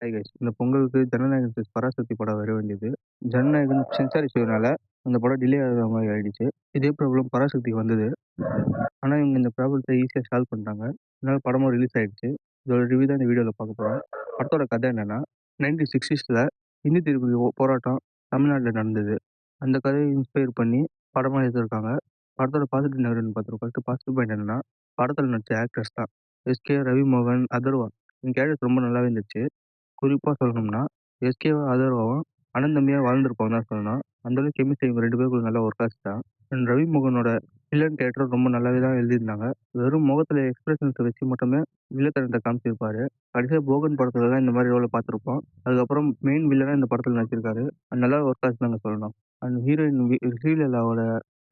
Hi guys. இந்த பொங்கலுக்கு Jananayagan sis Parasakthi படம் வர வேண்டியது. ஜனநாயகன் சென்சார் இஷ்யூனால அந்த படம் டிலே ஆகுற மாரி ஆயிடுச்சு. இதே ப்ராப்ளம் பராசக்திக்கு வந்தது. ஆனா, இவங்க இந்த ப்ராப்ளத்த ஈஸியா சால்வ் பண்ணிட்டாங்க. அதனால படமும் ரிலீஸ் ஆயிடுச்சு. இதோட ரிவ்யூ தான் இந்த வீடியோல பார்க்க போறோம். படத்தோட கதை என்னன்னா, 1960ஸ்ல இந்தி எதிர்ப்பு போராட்டம் தமிழ்நாட்டுல நடந்தது. அந்த கதைய இன்ஸ்பயர் பண்ணி படமா எடுத்திருக்காங்க. படத்தோட பாசிட்டிவ் என்னன்னு பார்த்துருவோம். ஃபர்ஸ்ட் பாசிட்டிவ் பாயிண்ட் என்னன்னா, படத்துல நடிச்ச ஆக்டர்ஸ் தான். எஸ்.கே. ரவிமோகன், அதர்வா இவங்க கேரக்டர் ரொம்ப நல்லாவே இருந்துச்சு. குறிப்பா சொல்லணும்னா, எஸ்கேவும், அதர்வாவும் அண்ணன் தம்பியா வாழ்ந்திருப்பாங்கன்னு தான் சொல்லணும். அந்த அளவுக்கு கெமிஸ்ட்ரி இவங்க 2 பேருக்குள்ள நல்லா ஒர்க் ஆச்சுதான். அண்ட் ரவிமுகனோட வில்லன் கேரக்டர் ரொம்ப நல்லாவே தான் எழுதியிருந்தாங்க. வெறும் முகத்துல எக்ஸ்பிரஷன்ஸ வச்சு மட்டுமே வில்லத்தனத்த காமிச்சிருப்பாரு. கடைசியா போகன் படத்துல தான் இந்த மாரி ரோல பார்த்துருப்போம். அதுக்கப்புறம் மெயின் வில்லனா இந்த படத்துல நடிச்சிருக்காரு. அது நல்லா ஒர்க் ஆச்சுன்னு தாங்க சொல்லணும். அண்ட் ஹீரோயின் ஸ்ரீலேலாவோட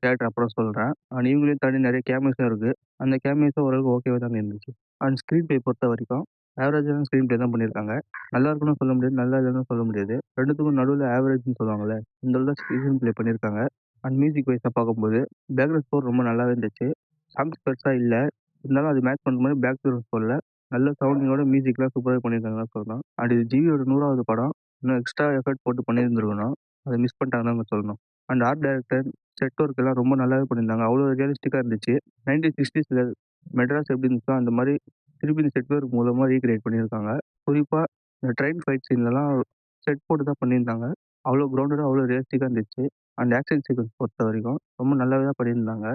கேரக்டர் அப்புறம் சொல்றேன். அண்ட் இவங்களையும் தாண்டி நெறைய கேமியோஸும் இருக்கு. அந்த கேமியோஸும் ஓரளவுக்கு ஓகேவா தாங்க இருந்துச்சு. அண்ட் ஸ்க்ரீன் பிளே பொறுத்த வரைக்கும் ஆவரேஜான ஸ்க்ரீன் பிளே தான் பண்ணியிருக்காங்க. நல்லா இருக்குன்னு சொல்ல முடியாது. நல்லா இல்லன்னு சொல்ல முடியாது. 2த்துக்கும் நடுவுல ஆவரேஜ்ன்னு சொல்லுவாங்கல்ல. இந்த அளவு தான் ஸ்க்ரீன் பிளே பண்ணியிருக்காங்க. அண்ட் மியூசிக் வைஸா பார்க்கும்போது, பேக்ரவுண்ட் ஸ்கோர் ரொம்ப நல்லாவே இருந்துச்சு. சாங்ஸ் பெருசா இல்ல. இருந்தாலும் அது மேட்ச் பண்ற மாரி பேக்ரவுண்ட் ஸ்கோர்ல நல்ல சவுண்டிங்கோட மியூசிக்லாம் சூப்பரா பண்ணியிருக்காங்கன்னு தான் சொல்லணும். அண்ட் இது ஜிவியோட 100வது படம். இன்னும் எக்ஸ்ட்ரா எஃபோர்ட் போட்டு பண்ணியிருந்திருக்கணும். அத மிஸ் பண்ணிட்டாங்கன்னு தான் சொல்லணும். And art director, set work எல்லாம் ரொம்ப நல்லாவே பண்ணியிருந்தாங்க. அவ்வளோ ரியலிஸ்டிக்கா இருந்துச்சு. 1960ஸ்ல மெட்ராஸ் எப்படி இருந்துச்சோ அந்த மாரி திருப்பி இந்த செட் ஒர்க் மூலமா ரீகிரியேட் பண்ணியிருக்காங்க. குறிப்பா இந்த ட்ரெயின் ஃபைட் சீன்லலாம் செட் போட்டு தான் பண்ணியிருந்தாங்க. அவ்வளோ கிரவுண்டடா, அவ்வளோ ரியலிஸ்டிக்கா இருந்துச்சு. அண்ட் ஆக்ஷன் சீக்வென்ஸ் பொறுத்தவரைக்கும் ரொம்ப நல்லாவே தான் பண்ணியிருந்தாங்க.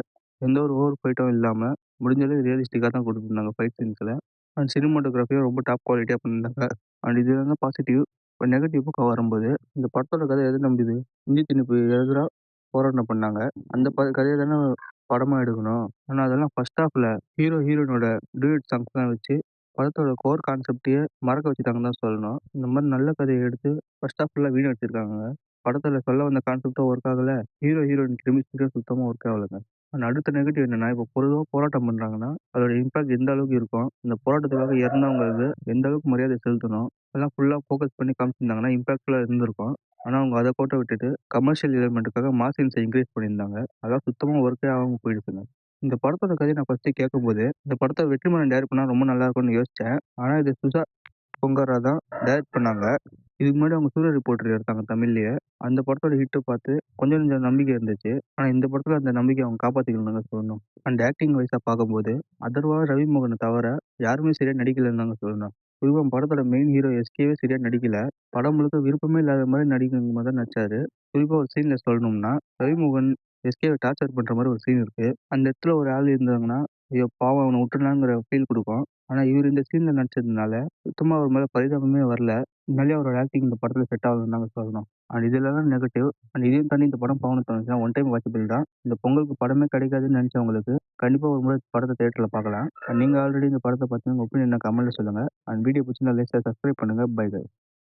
எந்த ஒரு ஓவர் ஃபைட்டும் இல்லாம, முடிஞ்ச அளவு ரியலிஸ்டிக்கா தான் குடுத்துருந்தாங்க ஃபைட் சீன்ஸ்ல. அண்ட் சினிமாட்டோகிராஃபியும் ரொம்ப டாப் குவாலிட்டியா பண்ணியிருந்தாங்க. அண்ட் இது தாங்க பாசிட்டிவ். இப்ப நெகட்டிவ் பக்கம் வரும்போது, இந்த படத்தோட கதை எத நம்புது? இந்தி திணிப்புக்கு எதிரா போராட்டம் பண்ணாங்க. அந்த கதைய தானே படமா எடுக்கணும். ஆனா அதெல்லாம் ஃபர்ஸ்ட் ஹாஃப்ல ஹீரோயினோட டூயட் சாங்ஸ்லாம் வச்சு படத்தோட கோர் கான்செப்ட்டயே மறக்க வச்சுட்டாங்கன்னு தான் சொல்லணும். இந்த மாரி நல்ல கதைய எடுத்து ஃபர்ஸ்ட் ஹாஃப் ஃபுல்லா வீணடிச்சிருக்காங்கங்க. படத்துல சொல்ல வந்த கான்செப்ட்டும் ஒர்க் ஆகல. ஹீரோயின் கெமிஸ்ட்ரியும் சுத்தமா ஒர்க் ஆகலங்க. அண்ட் அடுத்த நெகட்டிவ் என்னன்னா, இப்போ பொதுவா போராட்டம் பண்றாங்கன்னா, அதோட இம்பாக்ட் எந்த அளவுக்கு இருக்கும்? இந்த போராட்டத்துக்காக இறந்தவங்களுக்கு எந்த அளவுக்கு மரியாதை செலுத்தணும்? அதெல்லாம் ஃபுல்லா ஃபோக்கஸ் பண்ணி காமிச்சிருந்தாங்கன்னா, இம்பாக்ட்ஃபுல்லா இருந்திருக்கும். ஆனா அவங்க அத கோட்ட விட்டுட்டு, கமர்ஷியல் எலிமெண்ட்டுக்காக மாஸ் சீன்ஸ இன்கிரீஸ் பண்ணியிருந்தாங்க. அதெல்லாம் சுத்தமா ஒர்க்கே ஆகாம போயிடுச்சுங்க. இந்த படத்தோட கதைய நான் ஃபர்ஸ்ட்டு கேட்கும்போது, இந்த படத்த வெற்றிமாறன் டைரக்ட் பண்ணா ரொம்ப நல்லா இருக்கும்னு யோசிச்சேன். ஆனா இது சுஜா பொங்கரா தான் டைரக்ட் பண்ணாங்க. இதுக்கு முன்னாடி அவங்க சூர்யா ரிப்போர்ட்டர் எடுத்தாங்க தமிழ்லயே. அந்த படத்தோட ஹிட்ட பார்த்து கொஞ்சம் நெஞ்சம் நம்பிக்கை இருந்துச்சு. ஆனா இந்த படத்துல அந்த நம்பிக்கைய அவங்க காப்பாத்திக்கலன்னு தாங்க சொல்லணும். அண்ட் ஆக்டிங் வைஸா பார்க்கும்போது, அதர்வா, ரவிமோகன தவிர யாருமே சரியா நடிக்கலன்னு தாங்க சொல்லணும். குறிப்பா படத்தோட மெயின் ஹீரோ எஸ்கேவே சரியா நடிக்கல. படம் முழுக்க விருப்பமே இல்லாத மாரி நடிக்கிற மாரி தான் நடிச்சாரு. குறிப்பா ஒரு சீன்ல சொல்லணும்னா, ரவிமுகன் எஸ்கேவ டார்ச்சர் பண்ற மாரி ஒரு சீன் இருக்கு. அந்த இடத்துல ஒரு ஆள் இருந்தாங்கன்னா, ஐயோ பாவம் அவன விட்டுறலாங்கிற ஃபீல் குடுக்கும். ஆனா இவரு இந்த சீன்ல நடிச்சதுனால, சுத்தமா அவர் மேல பரிதாபமே வரல. உண்மையாலே அவரோட ஆக்டிங் இந்த படத்துல செட் ஆகலன்னு தாங்க சொல்லணும். அண்ட் இதுல தான் நெகட்டிவ். அண்ட் இதையும் தாண்டி இந்த படம் பார்க்கணும்னு தோணுச்சுன்னா, ஒன் டைம் வாட்சபிள் தான். இந்த பொங்கலுக்கு படமே கிடைக்காதுன்னு நெனச்சவங்களுக்கு, கண்டிப்பா ஒரு முறை படத்த தியேட்டர்ல பார்க்கலாம். அண்ட் நீங்க ஆல்ரெடி இந்த படத்த பார்த்தீங்கன்னா, உங்க ஒப்பீனியன கமெண்ட்ல சொல்லுங்க. அண்ட் வீடியோ பிடிச்சிருந்தா லைக், ஷேர், சப்ஸ்கிரைப் பண்ணுங்க. பை.